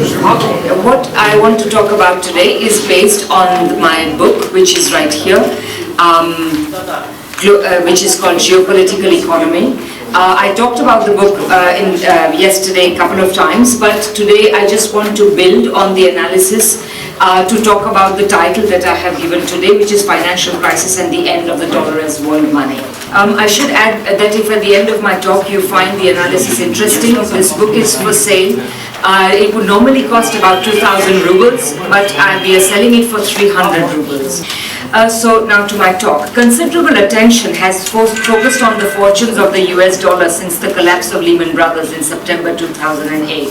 What I want to talk about today is based on my book, which is right here, which is called Geopolitical Economy. I talked about the book yesterday a couple of times, but today I just want to build on the analysis to talk about the title that I have given today, which is Financial Crisis and the End of the Dollar as World Money. I should add that if at the end of my talk you find the analysis interesting, this book is for sale. It would normally cost about 2,000 rubles, but we are selling it for 300 rubles. So now to my talk. Considerable attention has focused on the fortunes of the US dollar since the collapse of Lehman Brothers in September 2008.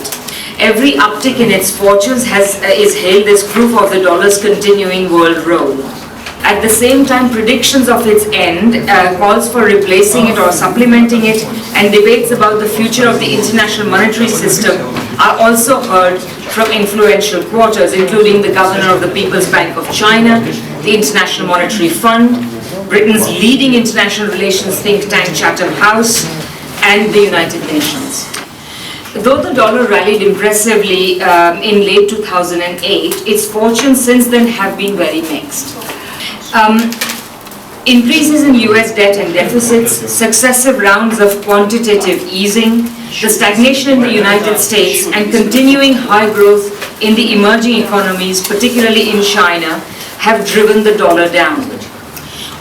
Every uptick in its fortunes is hailed as proof of the dollar's continuing world role. At the same time, predictions of its end, calls for replacing it or supplementing it, and debates about the future of the international monetary system are also heard from influential quarters, including the governor of the People's Bank of China, the International Monetary Fund, Britain's leading international relations think tank Chatham House, and the United Nations. Though the dollar rallied impressively in late 2008, its fortunes since then have been very mixed. Increases in US debt and deficits, successive rounds of quantitative easing, the stagnation in the United States, and continuing high growth in the emerging economies, particularly in China, have driven the dollar downward.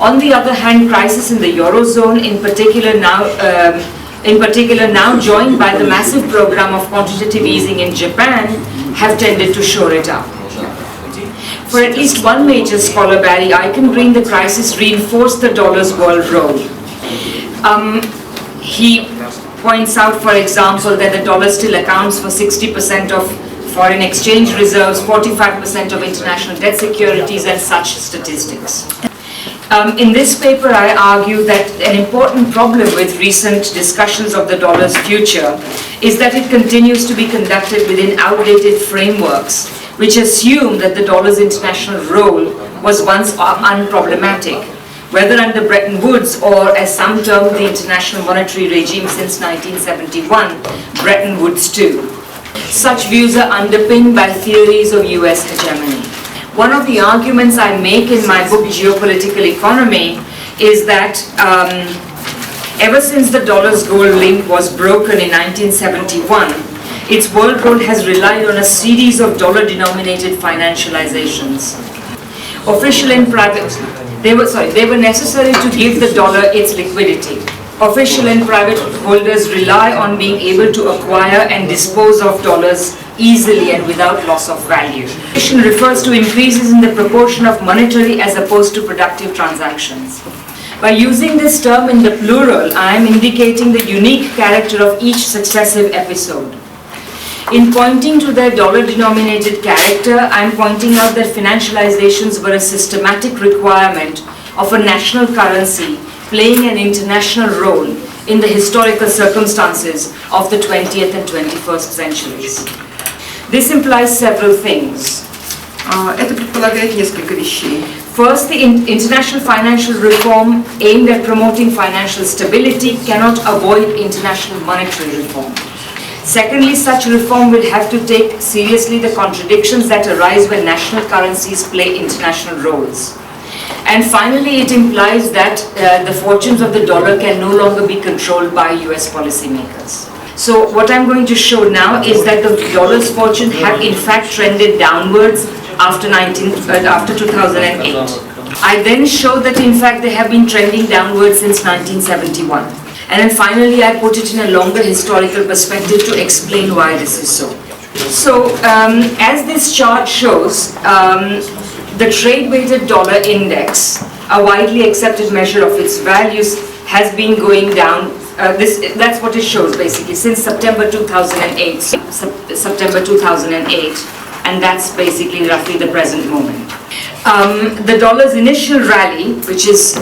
On the other hand, crisis in the Eurozone, in particular now joined by the massive program of quantitative easing in Japan, have tended to shore it up. For at least one major scholar, Barry Eichengreen, the crisis reinforced the dollar's world role. He points out, for example, that the dollar still accounts for 60% of foreign exchange reserves, 45% of international debt securities, and such statistics. In this paper, I argue that an important problem with recent discussions of the dollar's future is that it continues to be conducted within outdated frameworks, which assume that the dollar's international role was once unproblematic, whether under Bretton Woods or, as some term the international monetary regime since 1971, Bretton Woods II. Such views are underpinned by theories of US hegemony. One of the arguments I make in my book Geopolitical Economy is that ever since the dollar's gold link was broken in 1971, its world role has relied on a series of dollar-denominated financializations. Official and private, they were necessary to give the dollar its liquidity. Official and private holders rely on being able to acquire and dispose of dollars easily and without loss of value. Inflation refers to increases in the proportion of monetary as opposed to productive transactions. By using this term in the plural, I am indicating the unique character of each successive episode. In pointing to their dollar-denominated character, I am pointing out that financializations were a systematic requirement of a national currency playing an international role in the historical circumstances of the 20th and 21st centuries. This implies several things. Это предполагает несколько вещей. First, the international financial reform aimed at promoting financial stability cannot avoid international monetary reform. Secondly, such reform will have to take seriously the contradictions that arise when national currencies play international roles. And finally, it implies that the fortunes of the dollar can no longer be controlled by US policymakers. So what I'm going to show now is that the dollar's fortune have in fact trended downwards after 2008. I then show that in fact they have been trending downwards since 1971. And then finally I put it in a longer historical perspective to explain why this is so. So as this chart shows, the trade-weighted dollar index, a widely accepted measure of its values, has been going down. That's what it shows basically since September 2008. September 2008, and that's basically roughly the present moment. The dollar's initial rally, which is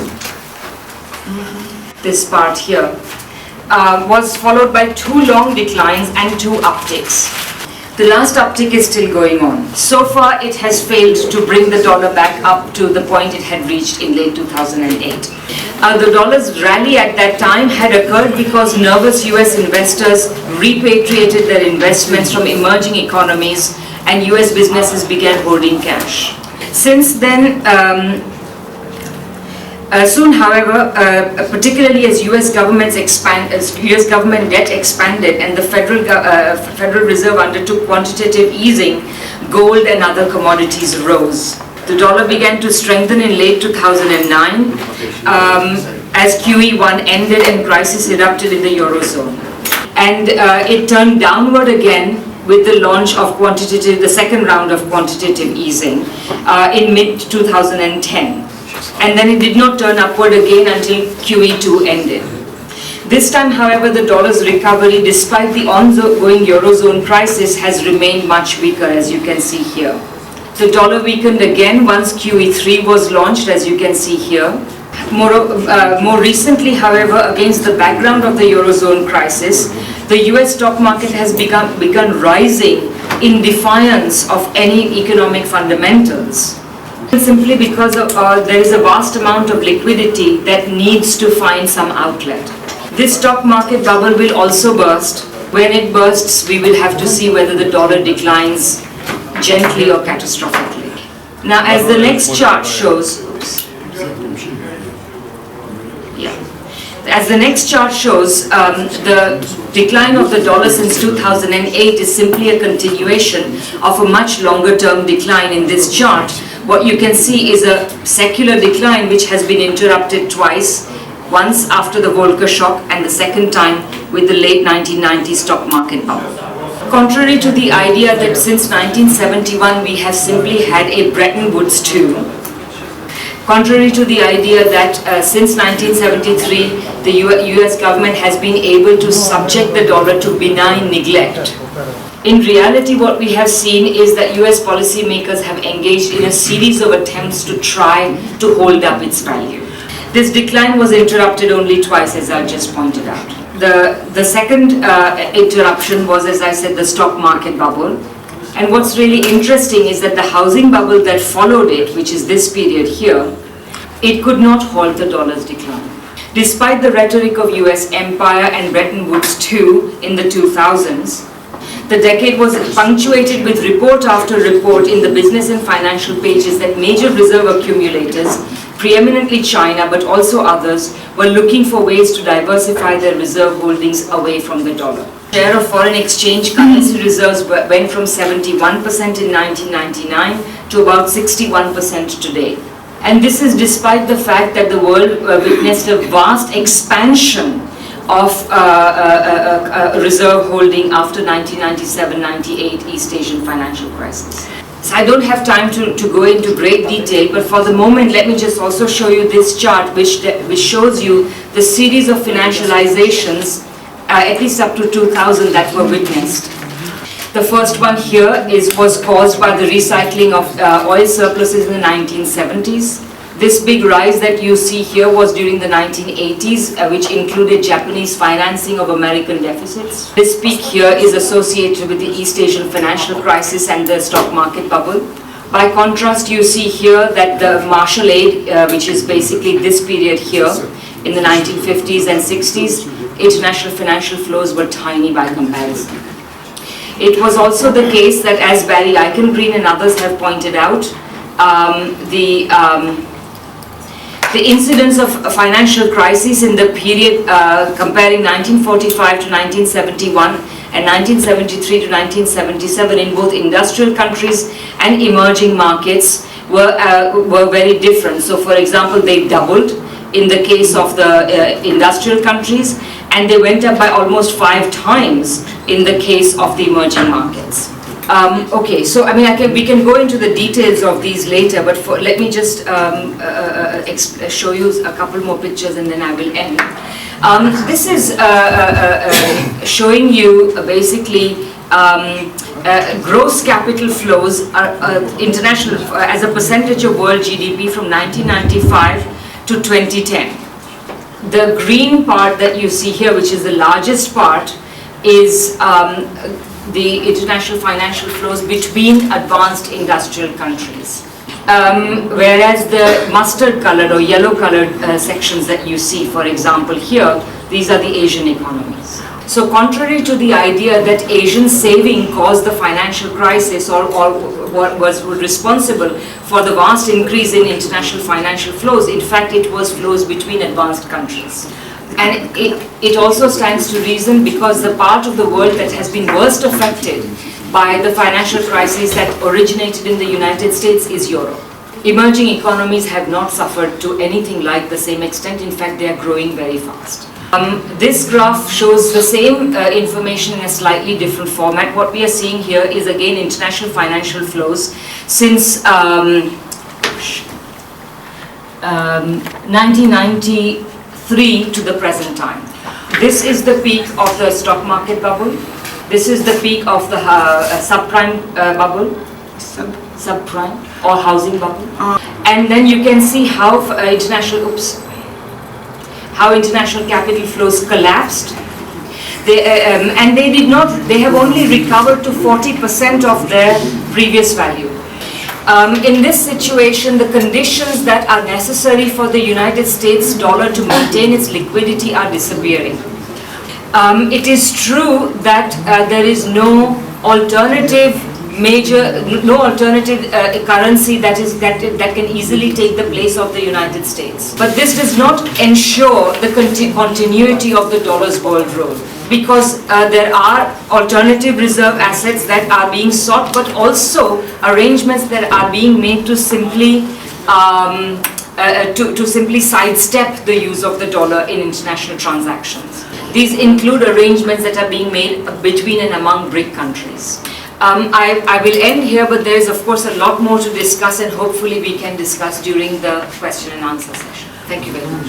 this part here, was followed by two long declines and two upticks. The last uptick is still going on. So far, it has failed to bring the dollar back up to the point it had reached in late 2008. The dollar's rally at that time had occurred because nervous US investors repatriated their investments from emerging economies and US businesses began holding cash. Since then, soon, however, particularly as US government debt expanded and the Federal Reserve undertook quantitative easing, gold and other commodities rose. The dollar began to strengthen in late 2009 as QE1 ended and crisis erupted in the Eurozone. And it turned downward again with the launch of the second round of quantitative easing in mid-2010. And then it did not turn upward again until QE2 ended. This time, however, the dollar's recovery, despite the ongoing Eurozone crisis, has remained much weaker, as you can see here. The dollar weakened again once QE3 was launched, as you can see here. More recently, however, against the background of the Eurozone crisis, the US stock market has begun rising in defiance of any economic fundamentals. Simply because there is a vast amount of liquidity that needs to find some outlet. This stock market bubble will also burst. When it bursts, we will have to see whether the dollar declines gently or catastrophically. Now, as the next chart shows, the decline of the dollar since 2008 is simply a continuation of a much longer term decline in this chart. What you can see is a secular decline which has been interrupted twice, once after the Volcker shock and the second time with the late 1990s stock market bubble. Contrary to the idea that since 1971 we have simply had a Bretton Woods II, contrary to the idea that since 1973 the US government has been able to subject the dollar to benign neglect, in reality, what we have seen is that US policymakers have engaged in a series of attempts to try to hold up its value. This decline was interrupted only twice, as I just pointed out. The second interruption was, as I said, the stock market bubble. And what's really interesting is that the housing bubble that followed it, which is this period here, it could not halt the dollar's decline. Despite the rhetoric of US empire and Bretton Woods II in the 2000s, the decade was punctuated with report after report in the business and financial pages that major reserve accumulators, preeminently China but also others, were looking for ways to diversify their reserve holdings away from the dollar. Share of foreign exchange currency reserves went from 71% in 1999 to about 61% today. And this is despite the fact that the world witnessed a vast expansion of reserve holding after 1997-98 East Asian financial crisis. So I don't have time to go into great detail, but for the moment let me just also show you this chart which shows you the series of financializations, at least up to 2000, that were witnessed. The first one here was caused by the recycling of oil surpluses in the 1970s. This big rise that you see here was during the 1980s, which included Japanese financing of American deficits. This peak here is associated with the East Asian financial crisis and the stock market bubble. By contrast, you see here that the Marshall Aid, which is basically this period here, in the 1950s and 60s, international financial flows were tiny by comparison. It was also the case that, as Barry Eichengreen and others have pointed out, the incidence of financial crises in the period comparing 1945 to 1971 and 1973 to 1977 in both industrial countries and emerging markets were very different. So, for example, they doubled in the case of the industrial countries, and they went up by almost 5 times in the case of the emerging markets. Okay, so I mean, we can go into the details of these later, but let me just show you a couple more pictures and then I will end. This is showing you basically gross capital flows, international as a percentage of world GDP from 1995 to 2010. The green part that you see here, which is the largest part, is the international financial flows between advanced industrial countries. Whereas the mustard colored or yellow colored sections that you see, for example here, these are the Asian economies. So contrary to the idea that Asian saving caused the financial crisis or was responsible for the vast increase in international financial flows, in fact it was flows between advanced countries. And it also stands to reason because the part of the world that has been worst affected by the financial crisis that originated in the United States is Europe. Emerging economies have not suffered to anything like the same extent. In fact, they are growing very fast. This graph shows the same information in a slightly different format. What we are seeing here is again international financial flows since 1993 to the present time. This is the peak of the stock market bubble. This is the peak of the subprime bubble, subprime or housing bubble. And then you can see how how international capital flows collapsed. They have only recovered to 40% of their previous value. In this situation, the conditions that are necessary for the United States dollar to maintain its liquidity are disappearing. It is true that there is no alternative currency that can easily take the place of the United States. But this does not ensure the continuity of the dollar's world role, because there are alternative reserve assets that are being sought, but also arrangements that are being made to simply sidestep the use of the dollar in international transactions. These include arrangements that are being made between and among BRIC countries. I will end here, but there is of course a lot more to discuss, and hopefully we can discuss during the question and answer session. Thank you very much.